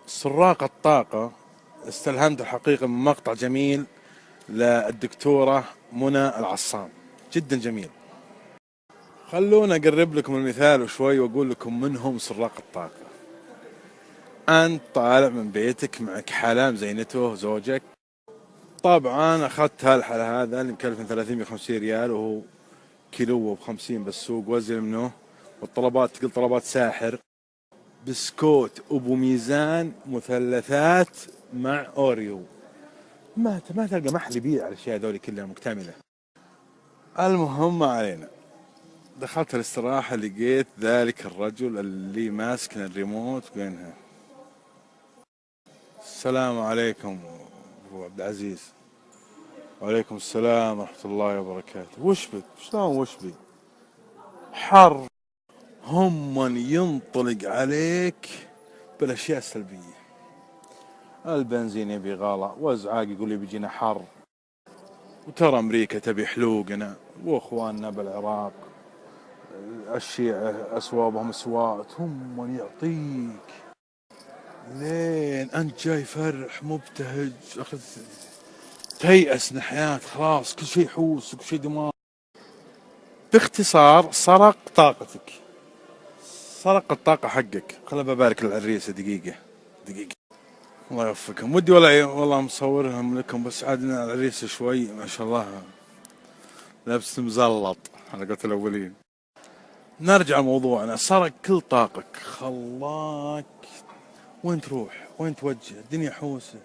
سراق الطاقة استلهمت الحقيقة من مقطع جميل للدكتورة منى العصام، جدا جميل. خلونا أقرب لكم المثال شوي وأقول لكم من هم سراق الطاقة. أنت طالع من بيتك معك حلام زينته زوجك، طبعا أخذت هالحل هذا اللي مكلف من 350 ريال وهو كيلو ب50 بالسوق وزن منه، والطلبات تقول طلبات ساحر، بسكوت أبو ميزان مثلثات مع أوريو. ما تلقى محل يبيع الأشياء ذولي كلها مكتملة. المهم ما علينا، دخلت الاستراحة لقيت ذلك الرجل اللي ماسك الريموت بينها. السلام عليكم أبو عبد العزيز. وعليكم السلام ورحمة الله وبركاته. وش بك؟ شلون وش بي؟ حر، هم من ينطلق عليك بالأشياء السلبية. البنزين يبي غلا، وازعاق يقول لي بيجينا حر، وترى أمريكا تبي حلوقنا، وأخواننا بالعراق الشيعة أسوابهم أسوات، هم من يعطيك لين أنت جاي فرح مبتهج، أخذ تيأس من الحياة، خلاص كل شيء يحوس وكل شيء دمار. باختصار سرق طاقتك، سرق الطاقة حقك. خلنا ببارك للعريسة دقيقة. الله يوفقكم. ودي والله مصورهم لكم، بس عادنا العريسة شوي ما شاء الله لابس مزلط على قولة الأولين. نرجع لموضوعنا. سرق كل طاقك، خلاك وين تروح وين توجه، الدنيا حوسة.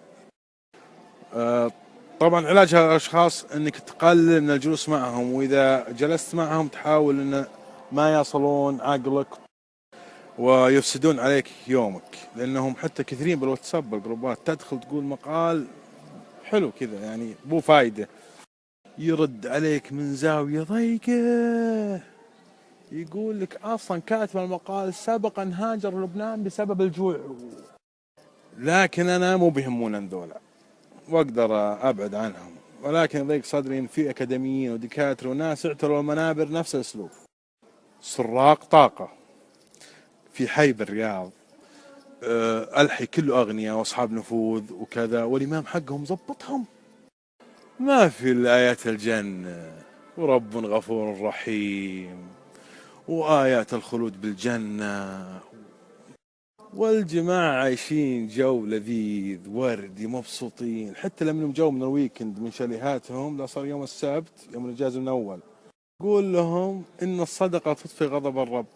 طبعا علاج هالاشخاص انك تقلل من الجلوس معهم، واذا جلست معهم تحاول ان ما يصلون عقلك ويفسدون عليك يومك، لانهم حتى كثيرين بالواتساب بالجروبات تدخل تقول مقال حلو كذا يعني مو فايدة، يرد عليك من زاوية ضيقة، يقول لك اصلا كاتب المقال سبقا هاجر لبنان بسبب الجوع. لكن انا مو بيهمون ذولا واقدر ابعد عنهم، ولكن يضيق صدري ان في اكاديميين ودكاتره وناس اعتروا المنابر نفس الاسلوب. سراق طاقه في حي بالرياض، الحي كله اغنياء واصحاب نفوذ وكذا، والامام حقهم زبطهم، ما في الا ايات الجنه ورب غفور رحيم وايات الخلود بالجنه، والجماعة عايشين جو لذيذ وردي مبسوطين، حتى لما جو من الويكند من شاليهاتهم لا صار يوم السبت يوم الإجازة من أول، قول لهم إن الصدقة تطفي غضب الرب،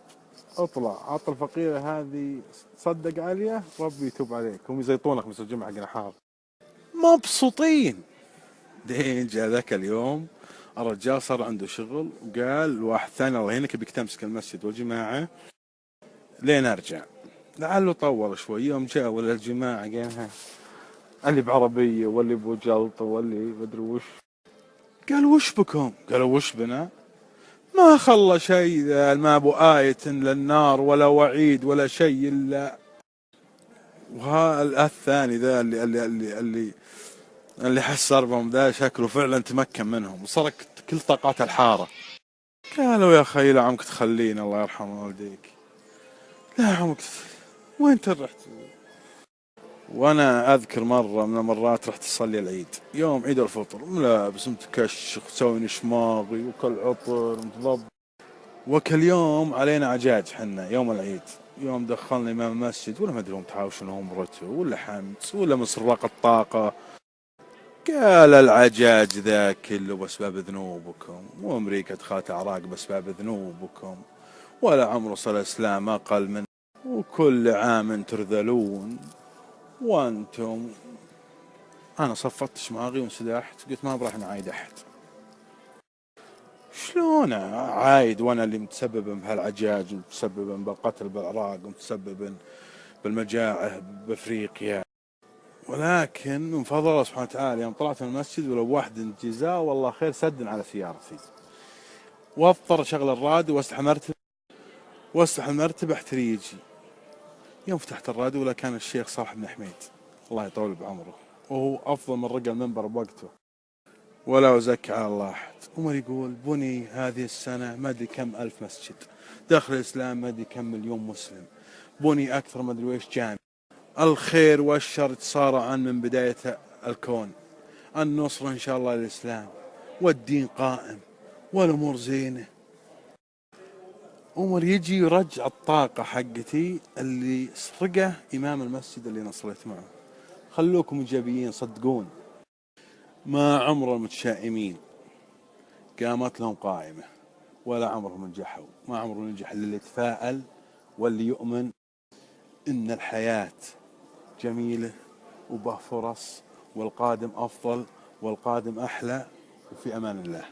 اطلع عط الفقيرة هذه صدق عليه ربي يتوب عليك، هم يزيطونك مثل الجمعة حقنا حار مبسوطين. دين جاء ذاك اليوم الرجال صار عنده شغل، وقال واحد ثاني الله يهينك بك تمسك المسجد والجماعة لين أرجع، لعله طول شوي. يوم جاء ولا الجماعة قالها اللي بعربية واللي بوجلط واللي مدري وش، قال وش بكم؟ قالوا وش بنا؟ ما خلى شيء ما ابو آية للنار ولا وعيد ولا شيء الا. وها الثاني ذا اللي حس اربهم ذا شكله فعلا تمكن منهم وسرق كل طاقات الحارة. قالوا يا خي لا عمك تخلينا الله يرحم والديك، لا عمك وين رحت؟ وانا اذكر مرة من المرات رحت اصلي العيد يوم عيد الفطر، ملابس متكشخ مسوي شماغي وكل عطر متضب، وكل يوم علينا عجاج حنا يوم العيد. يوم دخلنا امام المسجد ولا ما ادري هم تحاوشون هم مرته ولا حمس ولا من سراق الطاقة، قال العجاج ذا كله باسباب ذنوبكم، وامريكا دخلت اعراق باسباب ذنوبكم، ولا عمر صلى الاسلام اقل من، وكل عام ترذلون وانتم. انا صفطت شماغي وانسدحت، قلت ما براح نعايد احد. شلون عايد وانا اللي متسبب بهالعجاج ومتسبب بالقتل بالعراق ومتسبب بالمجاعة بافريقيا؟ ولكن من فضل الله سبحانه وتعالى يوم طلعت من المسجد ولو واحد جزاه والله خير سد على سيارتي، واضطر اشغل الراديو وافتح المرتبة احتريجي. يوم فتحت الراديو ولا كان الشيخ صالح بن حميد الله يطول بعمره، وهو افضل من رجل المنبر بوقته ولا أزكي على الله أحد. عمر يقول بني هذه السنة ما أدري كم ألف مسجد، داخل الإسلام ما أدري كم مليون مسلم، بني أكثر ما أدري ويش جامع، الخير والشر تصارعان من بداية الكون. النصر إن شاء الله للإسلام، والدين قائم، والأمور زينة. عمر يجي يرجع الطاقة حقتي اللي سرقه إمام المسجد اللي أنا صليت معه. خلوكم إيجابيين، صدقون. ما عمر المتشائمين قامت لهم قائمة، ولا عمرهم نجحوا. ما عمرهم نجح إلا اللي يتفائل واللي يؤمن إن الحياة جميلة وبه فرص، والقادم أفضل والقادم أحلى. وفي أمان الله.